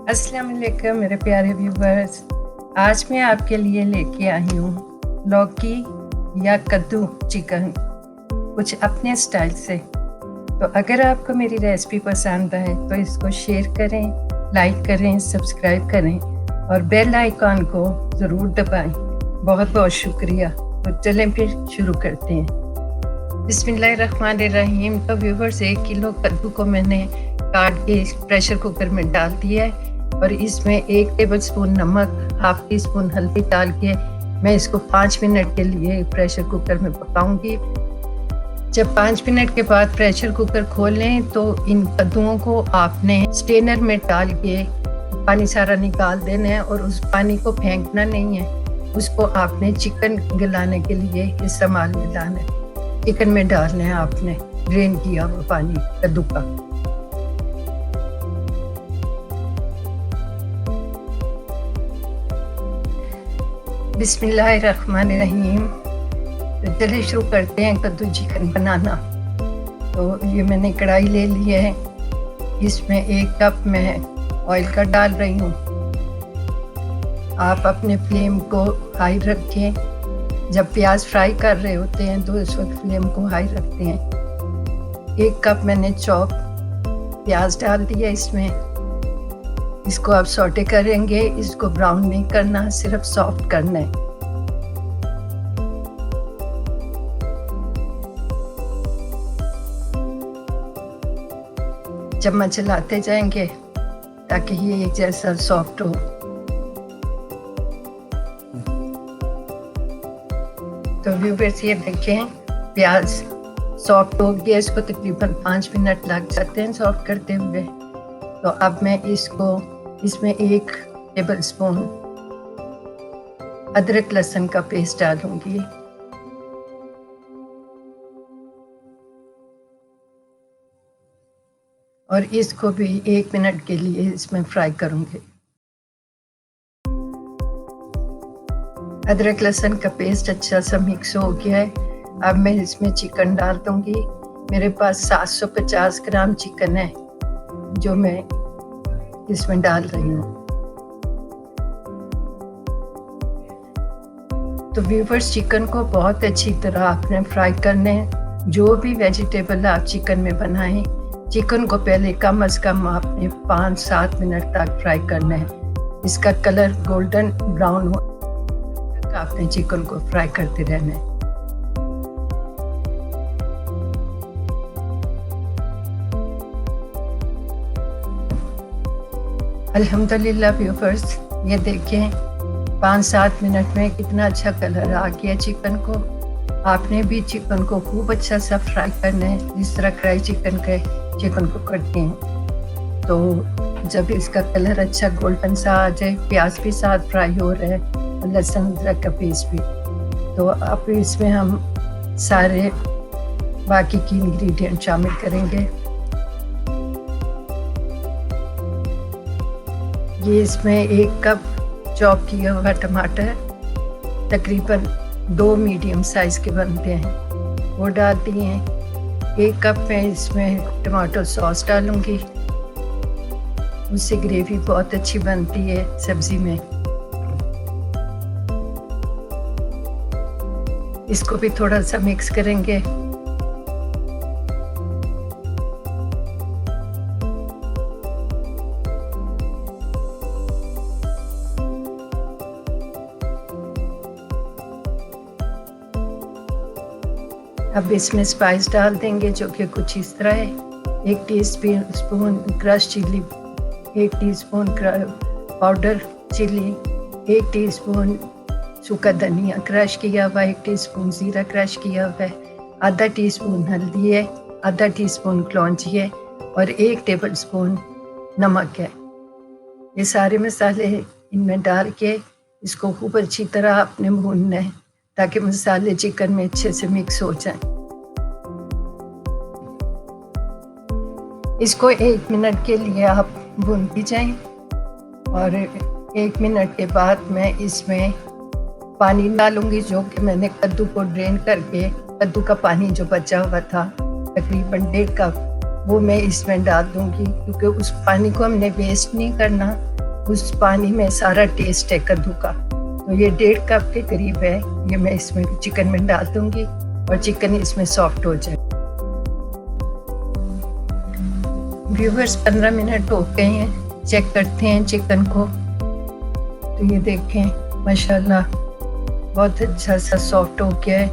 अस्सलाम वालेकुम मेरे प्यारे व्यूवर्स। आज मैं आपके लिए लेके आई हूँ लौकी या कद्दू चिकन, कुछ अपने स्टाइल से। तो अगर आपको मेरी रेसिपी पसंद आए तो इसको शेयर करें, लाइक करें, सब्सक्राइब करें और बेल आइकॉन को ज़रूर दबाएं। बहुत बहुत शुक्रिया। तो चलें फिर शुरू करते हैं। बिस्मिल्लाहिर्रहमानिर्रहीम। तो व्यूवर्स, 1 किलो कद्दू को मैंने काट के प्रेशर कुकर में डाल दिया है और इसमें 1 टेबलस्पून नमक, हाफ टी स्पून हल्दी डाल के मैं इसको 5 मिनट के लिए प्रेशर कुकर में पकाऊंगी। जब 5 मिनट के बाद प्रेशर कुकर खोलें तो इन कद्दुओं को आपने स्ट्रेनर में डाल के पानी सारा निकाल देना है और उस पानी को फेंकना नहीं है। उसको आपने चिकन गलाने के लिए इस्तेमाल में लाना है। चिकन में डालना है आपने ड्रेन किया हुआ पानी कद्दू का। बिस्मिल्लाहिर्रहमानिर्रहीम। तो चलिए शुरू करते हैं कद्दू चिकन बनाना। तो ये मैंने कढ़ाई ले ली है, इसमें 1 कप मैं ऑयल का डाल रही हूँ। आप अपने फ्लेम को हाई रखें। जब प्याज फ्राई कर रहे होते हैं तो इस वक्त फ्लेम को हाई रखते हैं। 1 कप मैंने चॉप प्याज डाल दिया इसमें। इसको आप सौटे करेंगे, इसको ब्राउन नहीं करना, सिर्फ सॉफ्ट करना है। चम्मच चलाते जाएंगे ताकि ये एक जैसा सॉफ्ट हो। तो व्यूअर्स, ये देखें प्याज सॉफ्ट हो गया। इसको तकरीबन 5 मिनट लग जाते हैं सॉफ्ट करते हुए। तो अब मैं इसमें 1 टेबलस्पून अदरक लहसुन का पेस्ट डालूंगी और इसको भी 1 मिनट के लिए इसमें फ्राई करूंगी। अदरक लहसुन का पेस्ट अच्छा सा मिक्स हो गया है। अब मैं इसमें चिकन डाल दूंगी। मेरे पास 750 ग्राम चिकन है जो मैं इसमें डाल रही हूँ। तो व्यूअर्स, चिकन को बहुत अच्छी तरह आपने फ्राई करना है। जो भी वेजिटेबल आप चिकन में बनाएं, चिकन को पहले कम से कम आपने 5-7 मिनट तक फ्राई करना है। इसका कलर गोल्डन ब्राउन हो तक आपने चिकन को फ्राई करते रहना है। अल्हम्दुलिल्लाह व्यूअर्स, ये देखें 5-7 मिनट में कितना अच्छा कलर आ गया चिकन को। आपने भी चिकन को खूब अच्छा सा फ्राई करना है, जिस तरह फ्राई चिकन को करते हैं। तो जब इसका कलर अच्छा गोल्डन सा आ जाए, प्याज भी साथ फ्राई हो रहा है, लहसुन अदरक का पेस्ट भी, तो अब इसमें हम सारे बाकी की इंग्रेडिएंट शामिल करेंगे। ये इसमें 1 कप चॉप किया हुआ टमाटर, तकरीबन 2 मीडियम साइज के बनते हैं, वो डाल दिए हैं। 1 कप में इसमें टमाटो सॉस डालूंगी, उससे ग्रेवी बहुत अच्छी बनती है सब्जी में। इसको भी थोड़ा सा मिक्स करेंगे। अब इसमें स्पाइस डाल देंगे जो कि कुछ इस तरह है। 1 teaspoon crush chilli, 1 teaspoon powder chilli, 1 teaspoon सूखा धनिया क्रश किया हुआ, 1 टीस्पून जीरा क्रश किया हुआ है, आधा टीस्पून हल्दी है, आधा टीस्पून कलौंजी है और 1 टेबलस्पून नमक है। ये सारे मसाले इनमें डाल के इसको खूब अच्छी तरह आपने भूनना है ताकि मसाले चिकन में अच्छे से मिक्स हो जाएं। इसको 1 मिनट के लिए आप भूनती जाएं और 1 मिनट के बाद मैं इसमें पानी डालूंगी जो कि मैंने कद्दू को ड्रेन करके, कद्दू का पानी जो बचा हुआ था तकरीबन 1.5 कप, वो मैं इसमें डाल दूंगी क्योंकि उस पानी को हमने वेस्ट नहीं करना, उस पानी में सारा टेस्ट है कद्दू का। तो ये 1.5 कप के करीब है, ये मैं इसमें चिकन में डाल दूंगी और चिकन इसमें सॉफ्ट हो जाए। व्यूअर्स 15 मिनट हो गए हैं, चेक करते हैं चिकन को। तो ये देखें माशाल्लाह बहुत अच्छा सा सॉफ्ट हो गया है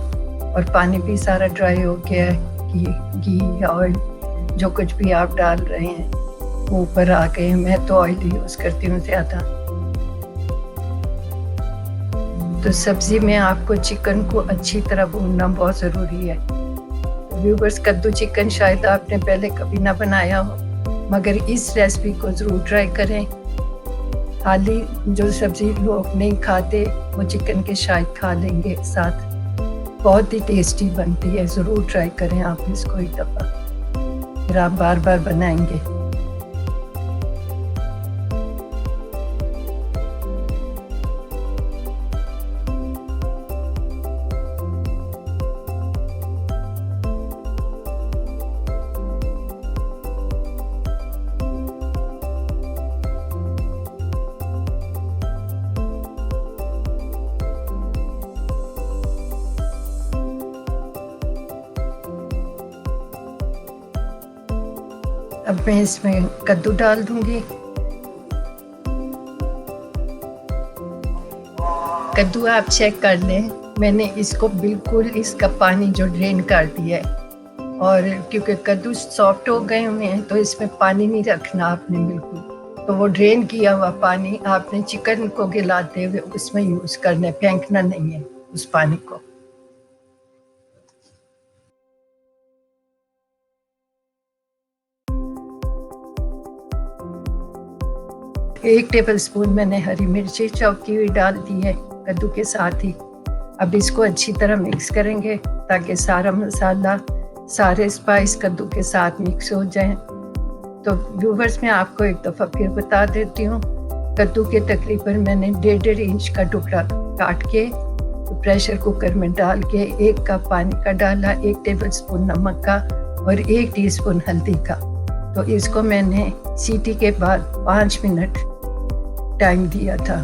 और पानी भी सारा ड्राई हो गया है। घी ऑयल जो कुछ भी आप डाल रहे हैं वो ऊपर आ गए। मैं तो ऑयल यूज़ करती हूँ ज़्यादा। तो सब्ज़ी में आपको चिकन को अच्छी तरह भूनना बहुत ज़रूरी है। व्यूअर्स कद्दू चिकन शायद आपने पहले कभी ना बनाया हो, मगर इस रेसिपी को ज़रूर ट्राई करें। खाली जो सब्ज़ी लोग नहीं खाते वो चिकन के शायद खा लेंगे साथ। बहुत ही टेस्टी बनती है, ज़रूर ट्राई करें आप इसको एक दफ़ा, फिर आप बार बार बनाएंगे। अब मैं इसमें कद्दू डाल दूंगी। कद्दू आप चेक कर लें, मैंने इसको बिल्कुल इसका पानी जो ड्रेन कर दिया है। और क्योंकि कद्दू सॉफ्ट हो गए हुए हैं तो इसमें पानी नहीं रखना आपने बिल्कुल। तो वो ड्रेन किया हुआ पानी आपने चिकन को गिलाते हुए उसमें यूज़ करना है, फेंकना नहीं है उस पानी को। एक टेबल स्पून मैंने हरी मिर्ची चॉप की हुई डाल दी है कद्दू के साथ ही। अब इसको अच्छी तरह मिक्स करेंगे ताकि सारा मसाला, सारे स्पाइस कद्दू के साथ मिक्स हो जाएं। तो व्यूवर्स मैं आपको एक दफ़ा फिर बता देती हूँ, कद्दू के तकरीबन मैंने 1.5 इंच का टुकड़ा काट के तो प्रेशर कुकर में डाल के 1 कप पानी का डाला, 1 टेबल स्पून नमक का और 1 टीस्पून हल्दी का। तो इसको मैंने सीटी के बाद 5 मिनट टाइम दिया था।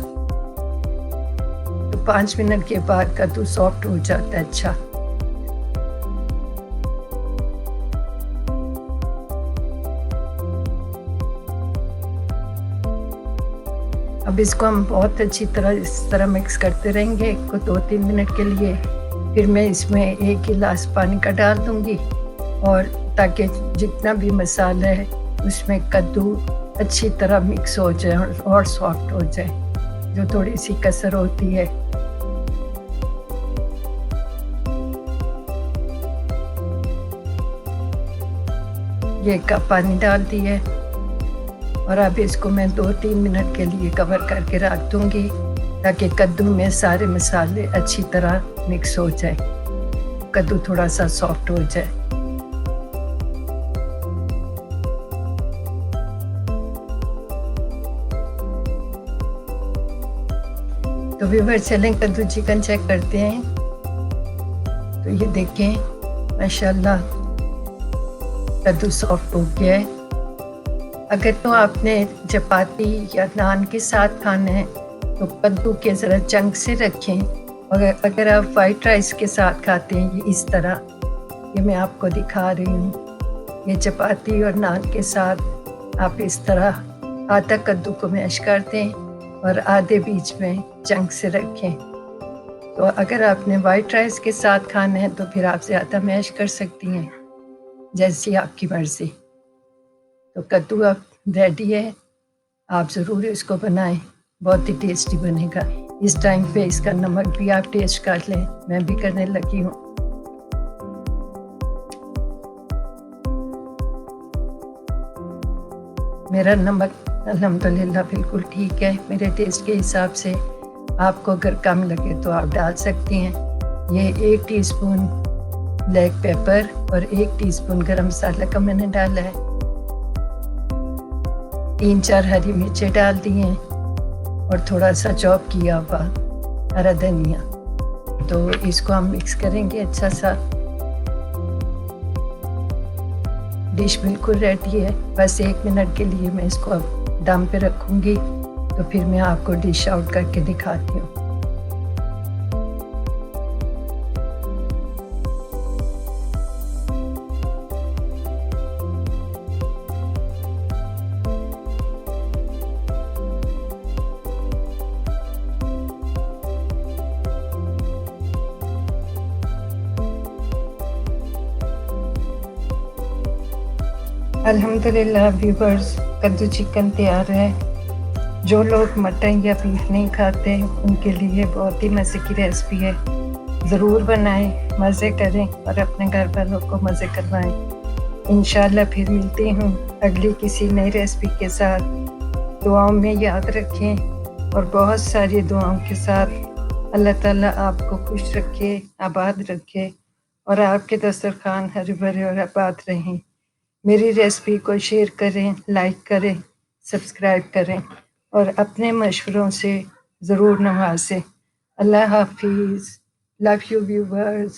तो 5 मिनट के बाद कद्दू सॉफ्ट हो जाता है अच्छा। अब इसको हम बहुत अच्छी तरह इस तरह मिक्स करते रहेंगे को 2-3 मिनट के लिए। फिर मैं इसमें 1 गिलास पानी का डाल दूंगी और ताकि जितना भी मसाला है उसमें कद्दू अच्छी तरह मिक्स हो जाए और सॉफ्ट हो जाए, जो थोड़ी सी कसर होती है। ये 1 कप पानी डाल दी है और अब इसको मैं 2-3 मिनट के लिए कवर करके रख दूंगी ताकि कद्दू में सारे मसाले अच्छी तरह मिक्स हो जाए, कद्दू थोड़ा सा सॉफ्ट हो जाए। तो व्यूअर चलें कद्दू चिकन चेक करते हैं। तो ये देखें माशाल्लाह कद्दू सॉफ्ट हो गया है। अगर तो आपने चपाती या नान के साथ खाना है तो कद्दू के ज़रा चंक से रखें। अगर आप वाइट राइस के साथ खाते हैं ये इस तरह, ये मैं आपको दिखा रही हूँ। ये चपाती और नान के साथ आप इस तरह आधा कद्दू को मैश कर दें और आधे बीच में चंक से रखें। तो अगर आपने वाइट राइस के साथ खाना है तो फिर आप ज़्यादा मैश कर सकती हैं, जैसी आपकी मर्ज़ी। तो कद्दू अब रेडी है, आप ज़रूर इसको बनाएं, बहुत ही टेस्टी बनेगा। इस टाइम पे इसका नमक भी आप टेस्ट कर लें, मैं भी करने लगी हूँ। मेरा नमक अल्हम्दुलिल्लाह बिल्कुल ठीक है मेरे टेस्ट के हिसाब से। आपको अगर कम लगे तो आप डाल सकती हैं। ये 1 टीस्पून ब्लैक पेपर और 1 टीस्पून गरम मसाला का मैंने डाला है। 3-4 हरी मिर्चें डाल दी हैं और थोड़ा सा चॉप किया हुआ हरा धनिया। तो इसको हम मिक्स करेंगे अच्छा सा। डिश बिल्कुल रेडी है, बस 1 मिनट के लिए मैं इसको अब दम पे रखूँगी तो फिर मैं आपको डिश आउट करके दिखाती हूँ। अल्हम्दुलिल्लाह व्यूवर्स, कद्दू चिकन तैयार है। जो लोग मटन या बीफ नहीं खाते उनके लिए बहुत ही मज़े की रेसिपी है। ज़रूर बनाएं, मज़े करें और अपने घर वालों को मज़े करवाएं। इंशाल्लाह फिर मिलती हूँ अगली किसी नई रेसिपी के साथ। दुआओं में याद रखें और बहुत सारी दुआओं के साथ अल्लाह ताला आपको खुश रखे, आबाद रखे और आपके दस्तरखान हरे भरे और आबाद रहें। मेरी रेसिपी को शेयर करें, लाइक करें, सब्सक्राइब करें और अपने मशवरों से ज़रूर नवाजें। अल्लाह हाफिज़। Love you viewers.